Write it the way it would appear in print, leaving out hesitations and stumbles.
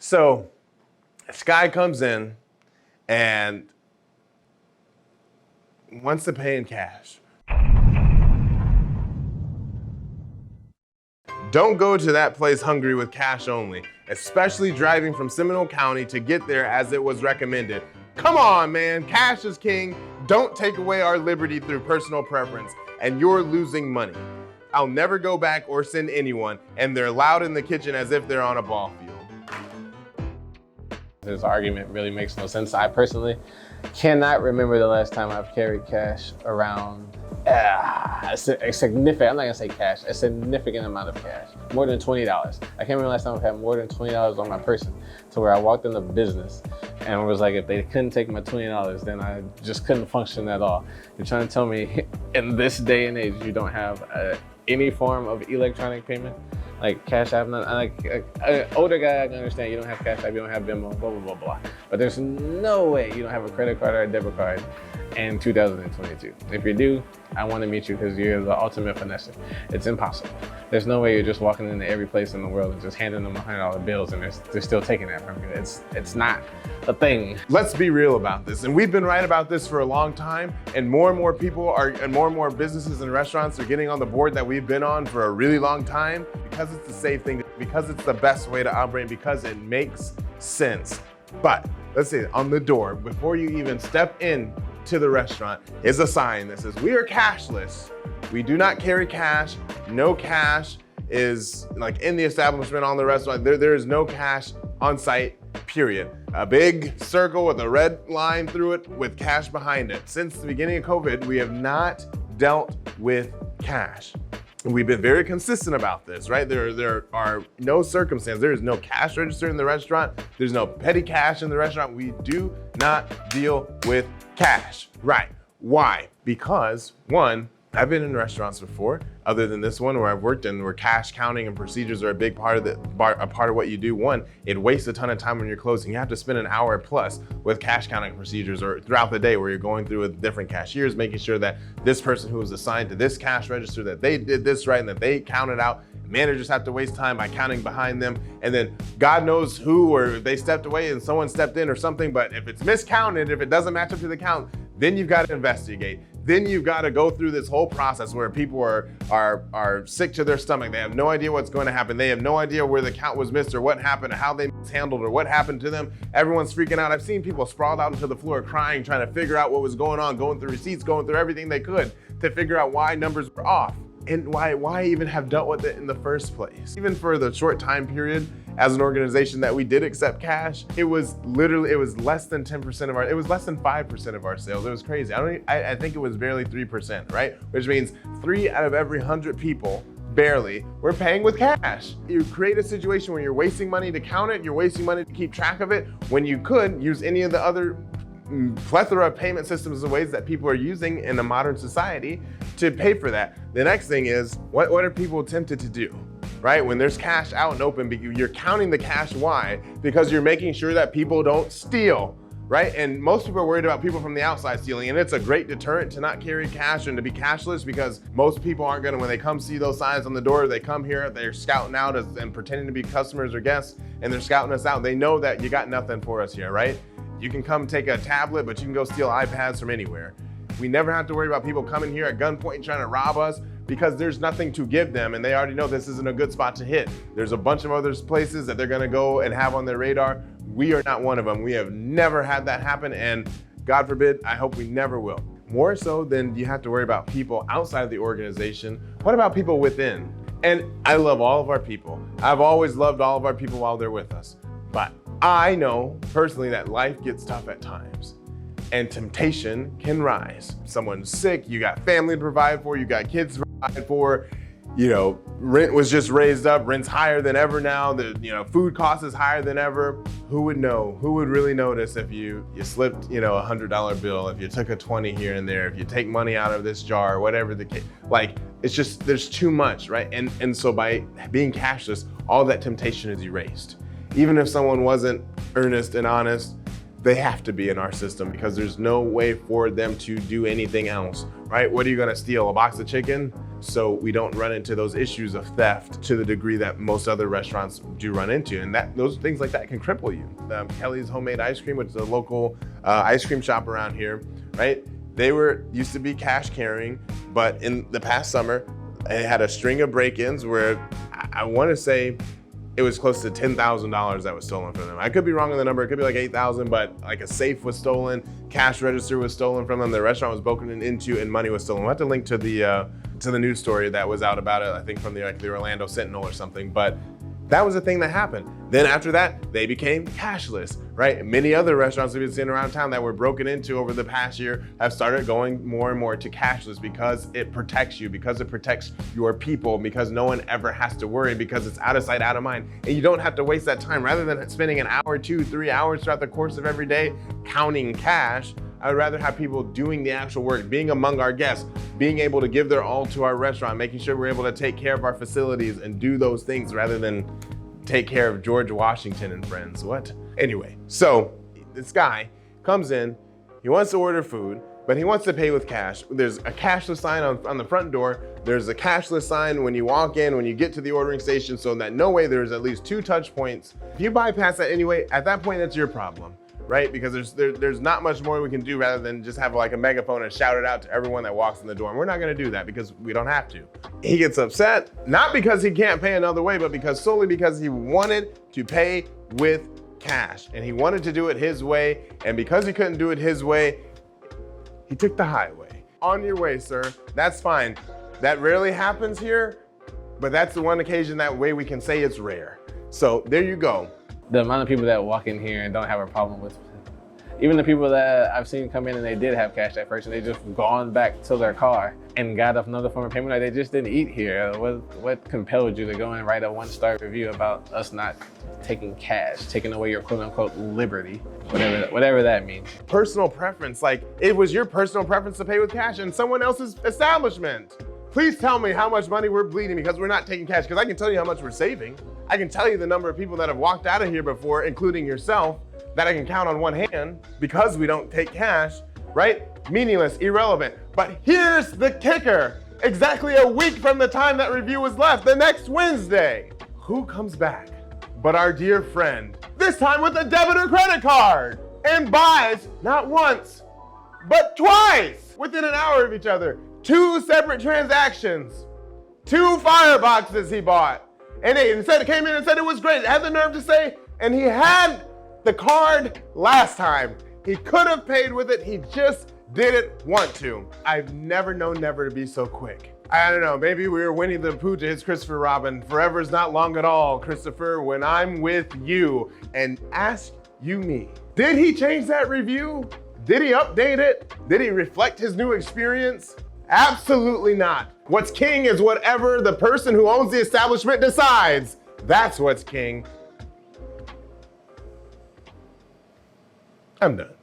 So this guy comes in and wants to pay in cash. Don't go to that place hungry with cash only, especially driving from Seminole County to get there as it was recommended. Come on, man, cash is king. Don't take away our liberty through personal preference, and you're losing money. I'll never go back or send anyone, and they're loud in the kitchen as if they're on a ball field. This argument really makes no sense. I personally cannot remember the last time I've carried cash around. A significant, I'm not gonna say cash, a significant amount of cash. More than $20. I can't remember the last time I've had more than $20 on my person, to where I walked into business and it was like, if they couldn't take my $20, then I just couldn't function at all. You're trying to tell me in this day and age, you don't have any form of electronic payment? Like Cash App, like an older guy, I can understand you don't have Cash App, you don't have Venmo, blah, blah, blah, blah. But there's no way you don't have a credit card or a debit card in 2022. If you do, I want to meet you because you're the ultimate finesser. It's impossible. There's no way you're just walking into every place in the world and just handing them $100 bills and they're still taking that from you. It's not a thing. Let's be real about this. And we've been right about this for a long time. And more people and more businesses and restaurants are getting on the board that we've been on for a really long time, because it's the safe thing, because it's the best way to operate, because it makes sense. But let's say on the door, before you even step in to the restaurant, is a sign that says, we are cashless. We do not carry cash. No cash is like in the establishment, on the restaurant. There is no cash on site, period. A big circle with a red line through it with cash behind it. Since the beginning of COVID, we have not dealt with cash. And we've been very consistent about this, right? There are no circumstances. There is no cash register in the restaurant. There's no petty cash in the restaurant. We do not deal with cash, right? Why? Because one, I've been in restaurants before, other than this one where I've worked in, where cash counting and procedures are a big part of what you do. One, it wastes a ton of time when you're closing. You have to spend an hour plus with cash counting procedures, or throughout the day where you're going through with different cashiers, making sure that this person who was assigned to this cash register, that they did this right and that they counted out. Managers have to waste time by counting behind them. And then God knows who, or if they stepped away and someone stepped in or something, but if it's miscounted, if it doesn't match up to the count, then you've got to investigate. Then you've got to go through this whole process where people are sick to their stomach. They have no idea what's going to happen. They have no idea where the count was missed or what happened, or how they mishandled, or what happened to them. Everyone's freaking out. I've seen people sprawled out into the floor crying, trying to figure out what was going on, going through receipts, going through everything they could to figure out why numbers were off. And why even have dealt with it in the first place? Even for the short time period as an organization that we did accept cash, it was less than 10% of it was less than 5% of our sales. It was crazy. I think it was barely 3%, right? Which means 3 out of every 100 people, barely, were paying with cash. You create a situation where you're wasting money to count it, you're wasting money to keep track of it, when you could use any of the other plethora of payment systems and ways that people are using in a modern society to pay for that. The next thing is, what are people tempted to do, right? When there's cash out and open, you're counting the cash. Why? Because you're making sure that people don't steal, right? And most people are worried about people from the outside stealing, and it's a great deterrent to not carry cash and to be cashless, because most people aren't gonna, when they come see those signs on the door, they come here, they're scouting out and pretending to be customers or guests, and they're scouting us out. They know that you got nothing for us here, right? You can come take a tablet, but you can go steal iPads from anywhere. We never have to worry about people coming here at gunpoint and trying to rob us, because there's nothing to give them, and they already know this isn't a good spot to hit. There's a bunch of other places that they're gonna go and have on their radar. We are not one of them. We have never had that happen, and God forbid, I hope we never will. More so than you have to worry about people outside of the organization, what about people within? And I love all of our people. I've always loved all of our people while they're with us. But I know personally that life gets tough at times, and temptation can rise. Someone's sick, you got family to provide for, you got kids to provide for, rent was just raised up, rent's higher than ever now, food cost is higher than ever. Who would know? Who would really notice if you slipped, a $100 bill, if you took a 20 here and there, if you take money out of this jar, whatever the case. Like, it's just, there's too much, right? And so by being cashless, all that temptation is erased. Even if someone wasn't earnest and honest, they have to be in our system, because there's no way for them to do anything else, right? What are you gonna steal, a box of chicken? so we don't run into those issues of theft to the degree that most other restaurants do run into. And those things like that can cripple you. Kelly's Homemade Ice Cream, which is a local ice cream shop around here, right? They used to be cash carrying, but in the past summer, they had a string of break-ins where I want to say it was close to $10,000 that was stolen from them. I could be wrong on the number. It could be like 8,000, but like a safe was stolen, cash register was stolen from them, the restaurant was broken into, and money was stolen. We'll have to link to the news story that was out about it, I think from the Orlando Sentinel or something, but that was a thing that happened. Then after that, they became cashless, right? Many other restaurants we've been seeing around town that were broken into over the past year have started going more and more to cashless because it protects you, because it protects your people, because no one ever has to worry, because it's out of sight, out of mind. And you don't have to waste that time. Rather than spending an hour, 2, 3 hours throughout the course of every day counting cash, I would rather have people doing the actual work, being among our guests, being able to give their all to our restaurant, making sure we're able to take care of our facilities and do those things rather than take care of George Washington and friends. What? Anyway, so this guy comes in, he wants to order food, but he wants to pay with cash. There's a cashless sign on the front door. There's a cashless sign when you walk in, when you get to the ordering station, so that no way there's at least 2 touch points. If you bypass that anyway, at that point, that's your problem, right? Because there's not much more we can do rather than just have like a megaphone and shout it out to everyone that walks in the door. And we're not gonna do that because we don't have to. He gets upset, not because he can't pay another way, but solely because he wanted to pay with cash. And he wanted to do it his way. And because he couldn't do it his way, he took the highway. On your way, sir, that's fine. That rarely happens here, but that's the one occasion that way we can say it's rare. So there you go. The amount of people that walk in here and don't have a problem with, even the people that I've seen come in and they did have cash at first and they just gone back to their car and got another form of payment, like they just didn't eat here. What compelled you to go and write a 1-star review about us not taking cash, taking away your quote unquote liberty, whatever that means? Personal preference, like it was your personal preference to pay with cash in someone else's establishment. Please tell me how much money we're bleeding because we're not taking cash, because I can tell you how much we're saving. I can tell you the number of people that have walked out of here before, including yourself, that I can count on one hand because we don't take cash, right? Meaningless, irrelevant. But here's the kicker. Exactly a week from the time that review was left, the next Wednesday, who comes back but our dear friend, this time with a debit or credit card, and buys not once, but twice within an hour of each other. 2 separate transactions, 2 fireboxes he bought. And it came in and said it was great. It had the nerve to say, and he had the card last time. He could have paid with it, he just didn't want to. I've never known never to be so quick. I don't know, maybe we were Winnie the Pooh to his Christopher Robin. Forever's not long at all, Christopher, when I'm with you. And ask you me, did he change that review? Did he update it? Did he reflect his new experience? Absolutely not. What's king is whatever the person who owns the establishment decides. That's what's king. I'm done.